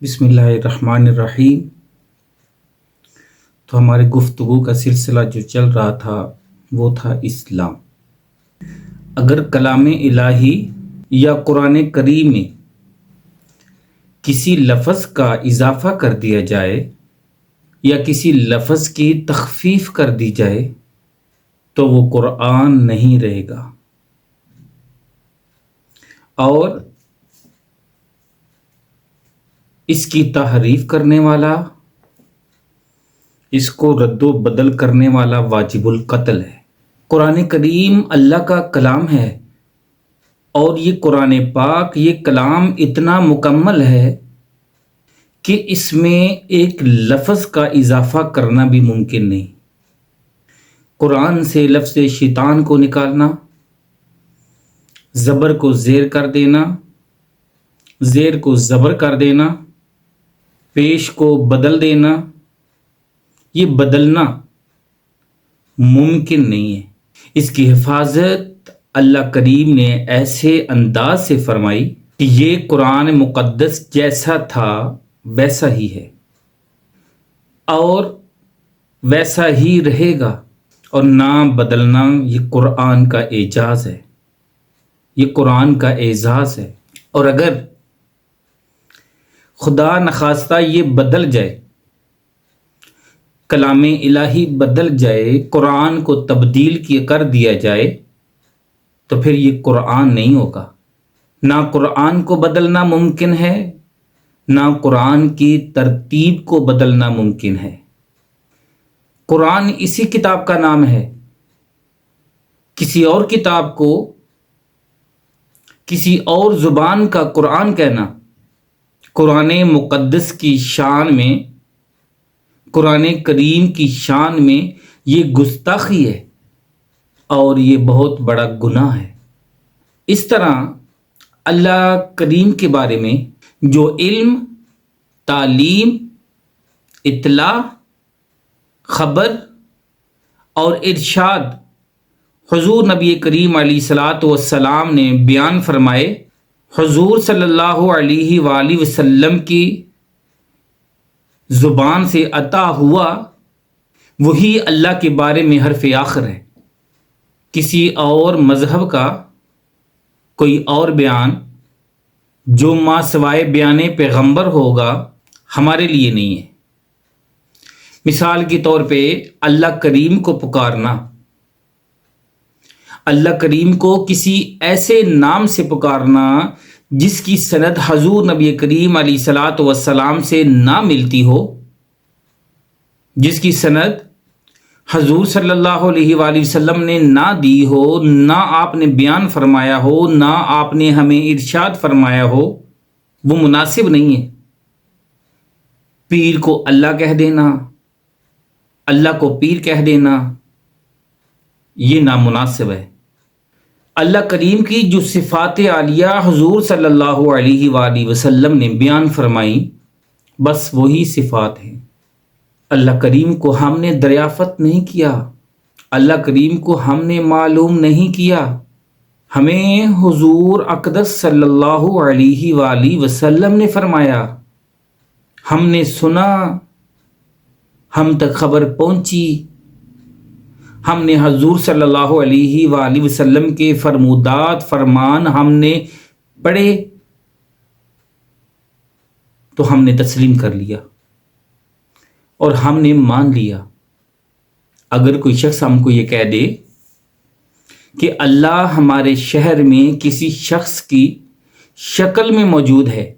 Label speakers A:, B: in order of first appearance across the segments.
A: بسم اللہ الرحمن الرحیم۔ تو ہماری گفتگو کا سلسلہ جو چل رہا تھا وہ تھا اسلام۔ اگر کلام الہی یا قرآن کریم میں کسی لفظ کا اضافہ کر دیا جائے یا کسی لفظ کی تخفیف کر دی جائے تو وہ قرآن نہیں رہے گا، اور اس کی تحریف کرنے والا، اس کو رد و بدل کرنے والا واجب القتل ہے۔ قرآن کریم اللہ کا کلام ہے، اور یہ قرآن پاک، یہ کلام اتنا مکمل ہے کہ اس میں ایک لفظ کا اضافہ کرنا بھی ممکن نہیں۔ قرآن سے لفظ شیطان کو نکالنا، زبر کو زیر کر دینا، زیر کو زبر کر دینا، پیش کو بدل دینا، یہ بدلنا ممکن نہیں ہے۔ اس کی حفاظت اللہ کریم نے ایسے انداز سے فرمائی کہ یہ قرآن مقدس جیسا تھا ویسا ہی ہے اور ویسا ہی رہے گا، اور نہ بدلنا۔ یہ قرآن کا اعجاز ہے، یہ قرآن کا اعزاز ہے۔ اور اگر خدا نخواستہ یہ بدل جائے، کلام الہی بدل جائے، قرآن کو تبدیل کر دیا جائے، تو پھر یہ قرآن نہیں ہوگا۔ نہ قرآن کو بدلنا ممکن ہے، نہ قرآن کی ترتیب کو بدلنا ممکن ہے۔ قرآن اسی کتاب کا نام ہے۔ کسی اور کتاب کو کسی اور زبان کا قرآن کہنا قرآن مقدس کی شان میں، قرآن کریم کی شان میں یہ گستاخی ہے، اور یہ بہت بڑا گناہ ہے۔ اس طرح اللہ کریم کے بارے میں جو علم، تعلیم، اطلاع، خبر اور ارشاد حضور نبی کریم علیہ الصلاۃ والسلام نے بیان فرمائے، حضور صلی اللہ علیہ وآلہ وسلم کی زبان سے عطا ہوا، وہی اللہ کے بارے میں حرف آخر ہے۔ کسی اور مذہب کا کوئی اور بیان جو ما سوائے بیان پیغمبر ہوگا ہمارے لیے نہیں ہے۔ مثال کے طور پہ اللہ کریم کو پکارنا، اللہ کریم کو کسی ایسے نام سے پکارنا جس کی سند حضور نبی کریم علیہ الصلاۃ والسلام سے نہ ملتی ہو، جس کی سند حضور صلی اللہ علیہ وآلہ وسلم نے نہ دی ہو، نہ آپ نے بیان فرمایا ہو، نہ آپ نے ہمیں ارشاد فرمایا ہو، وہ مناسب نہیں ہے۔ پیر کو اللہ کہہ دینا، اللہ کو پیر کہہ دینا، یہ نامناسب ہے۔ اللہ کریم کی جو صفات عالیہ حضور صلی اللہ علیہ وآلہ وسلم نے بیان فرمائی، بس وہی صفات ہیں۔ اللہ کریم کو ہم نے دریافت نہیں کیا، اللہ کریم کو ہم نے معلوم نہیں کیا، ہمیں حضور اقدس صلی اللہ علیہ وآلہ وسلم نے فرمایا، ہم نے سنا، ہم تک خبر پہنچی، ہم نے حضور صلی اللہ علیہ وآلہ وسلم کے فرمودات، فرمان ہم نے پڑھے، تو ہم نے تسلیم کر لیا اور ہم نے مان لیا۔ اگر کوئی شخص ہم کو یہ کہہ دے کہ اللہ ہمارے شہر میں کسی شخص کی شکل میں موجود ہے،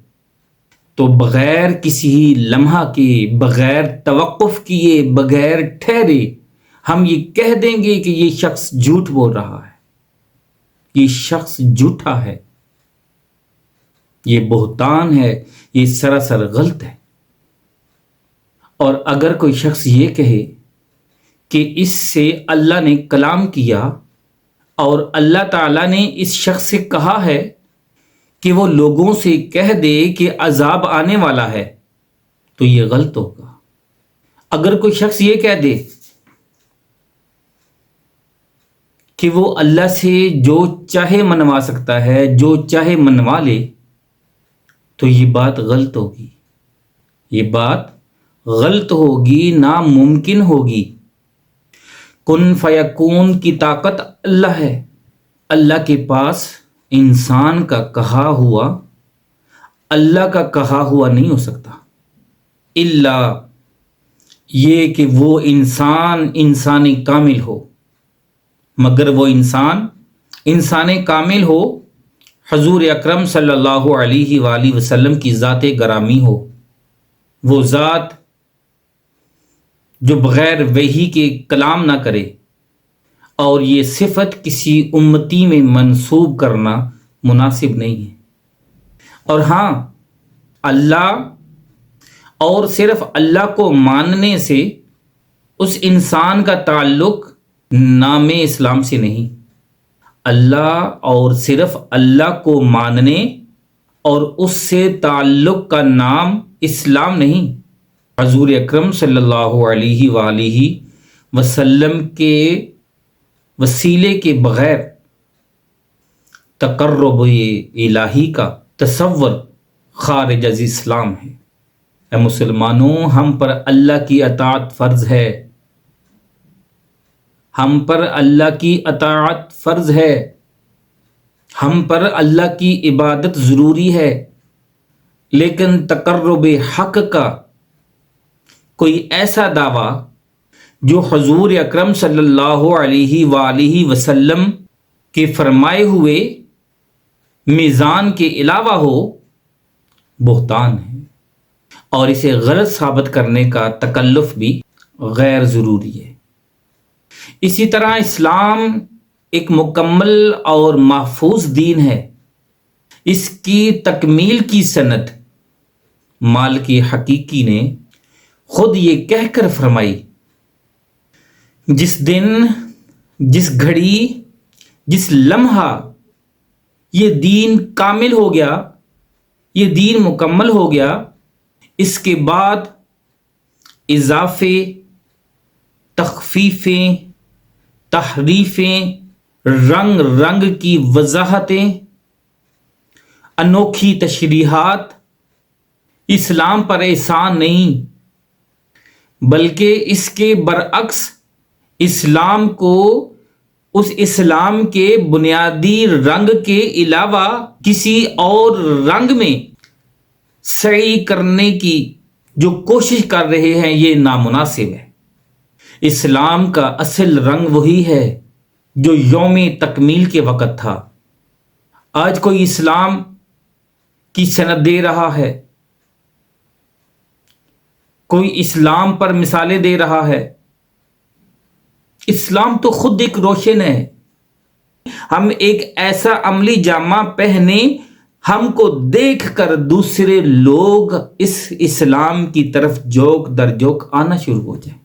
A: تو بغیر کسی لمحہ کے، بغیر توقف کیے، بغیر ٹھہرے ہم یہ کہہ دیں گے کہ یہ شخص جھوٹ بول رہا ہے، یہ شخص جھوٹا ہے، یہ بہتان ہے، یہ سراسر غلط ہے۔ اور اگر کوئی شخص یہ کہے کہ اس سے اللہ نے کلام کیا اور اللہ تعالیٰ نے اس شخص سے کہا ہے کہ وہ لوگوں سے کہہ دے کہ عذاب آنے والا ہے، تو یہ غلط ہوگا۔ اگر کوئی شخص یہ کہہ دے کہ وہ اللہ سے جو چاہے منوا سکتا ہے، جو چاہے منوا لے، تو یہ بات غلط ہوگی۔ یہ بات غلط ہوگی، ناممکن ہوگی۔ کن فیکون کی طاقت اللہ ہے، اللہ کے پاس انسان کا کہا ہوا اللہ کا کہا ہوا نہیں ہو سکتا، الا یہ کہ وہ انسان کامل ہو، مگر وہ انسان کامل ہو، حضور اکرم صلی اللہ علیہ وآلہ وسلم کی ذات گرامی ہو، وہ ذات جو بغیر وحی کے کلام نہ کرے، اور یہ صفت کسی امتی میں منسوب کرنا مناسب نہیں ہے۔ اور ہاں، اللہ اور صرف اللہ کو ماننے سے اس انسان کا تعلق نام اسلام سے نہیں، اللہ اور صرف اللہ کو ماننے اور اس سے تعلق کا نام اسلام نہیں۔ حضور اکرم صلی اللہ علیہ وآلہ وسلم کے وسیلے کے بغیر تقرب الہی کا تصور خارج از اسلام ہے۔ اے مسلمانوں، ہم پر اللہ کی اطاعت فرض ہے، ہم پر اللہ کی اطاعت فرض ہے، ہم پر اللہ کی عبادت ضروری ہے، لیکن تقرب حق کا کوئی ایسا دعویٰ جو حضور اکرم صلی اللہ علیہ وآلہ وسلم کے فرمائے ہوئے میزان کے علاوہ ہو، بہتان ہے، اور اسے غلط ثابت کرنے کا تکلف بھی غیر ضروری ہے۔ اسی طرح اسلام ایک مکمل اور محفوظ دین ہے۔ اس کی تکمیل کی سند مالک حقیقی نے خود یہ کہہ کر فرمائی، جس دن، جس گھڑی، جس لمحہ یہ دین کامل ہو گیا، یہ دین مکمل ہو گیا، اس کے بعد اضافے، تخفیفیں، تحریفیں، رنگ رنگ کی وضاحتیں، انوکھی تشریحات اسلام پر احسان نہیں، بلکہ اس کے برعکس اسلام کو اس اسلام کے بنیادی رنگ کے علاوہ کسی اور رنگ میں سعی کرنے کی جو کوشش کر رہے ہیں، یہ نامناسب ہے۔ اسلام کا اصل رنگ وہی ہے جو یوم تکمیل کے وقت تھا۔ آج کوئی اسلام کی سند دے رہا ہے، کوئی اسلام پر مثالیں دے رہا ہے، اسلام تو خود ایک روشن ہے۔ ہم ایک ایسا عملی جامہ پہنے، ہم کو دیکھ کر دوسرے لوگ اس اسلام کی طرف جوک در جوک آنا شروع ہو جائیں۔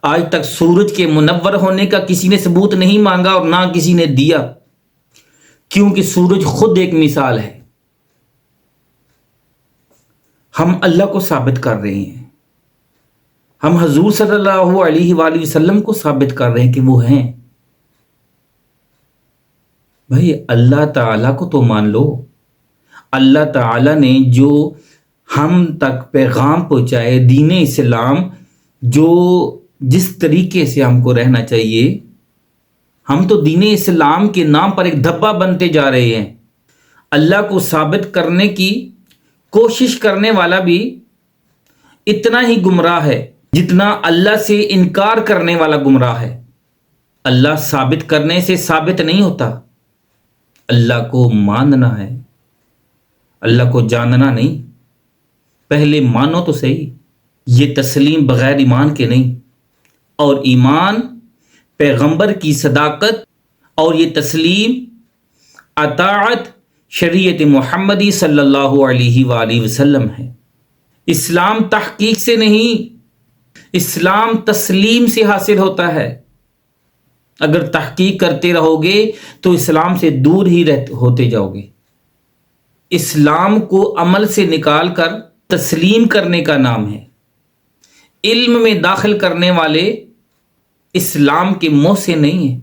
A: آج تک سورج کے منور ہونے کا کسی نے ثبوت نہیں مانگا اور نہ کسی نے دیا، کیونکہ سورج خود ایک مثال ہے۔ ہم اللہ کو ثابت کر رہے ہیں، ہم حضور صلی اللہ علیہ وآلہ وسلم کو ثابت کر رہے ہیں کہ وہ ہیں۔ بھائی اللہ تعالیٰ کو تو مان لو۔ اللہ تعالیٰ نے جو ہم تک پیغام پہنچائے، دین اسلام، جو جس طریقے سے ہم کو رہنا چاہیے، ہم تو دین اسلام کے نام پر ایک دھبا بنتے جا رہے ہیں۔ اللہ کو ثابت کرنے کی کوشش کرنے والا بھی اتنا ہی گمراہ ہے جتنا اللہ سے انکار کرنے والا گمراہ ہے۔ اللہ ثابت کرنے سے ثابت نہیں ہوتا، اللہ کو ماننا ہے، اللہ کو جاننا نہیں۔ پہلے مانو تو صحیح، یہ تسلیم بغیر ایمان کے نہیں، اور ایمان پیغمبر کی صداقت، اور یہ تسلیم اطاعت شریعت محمدی صلی اللہ علیہ وآلہ وسلم ہے۔ اسلام تحقیق سے نہیں، اسلام تسلیم سے حاصل ہوتا ہے۔ اگر تحقیق کرتے رہو گے تو اسلام سے دور ہی ہوتے جاؤ گے۔ اسلام کو عمل سے نکال کر تسلیم کرنے کا نام ہے۔ علم میں داخل کرنے والے اسلام کے منہ سے نہیں ہیں۔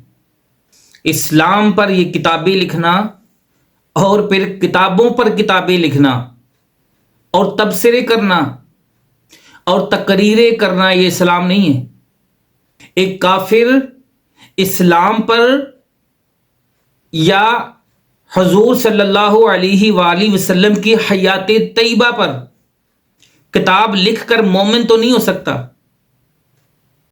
A: اسلام پر یہ کتابیں لکھنا اور پھر کتابوں پر کتابیں لکھنا اور تبصرے کرنا اور تقریریں کرنا یہ اسلام نہیں ہے. ایک کافر اسلام پر یا حضور صلی اللہ علیہ وآلہ وسلم کی حیات طیبہ پر کتاب لکھ کر مومن تو نہیں ہو سکتا.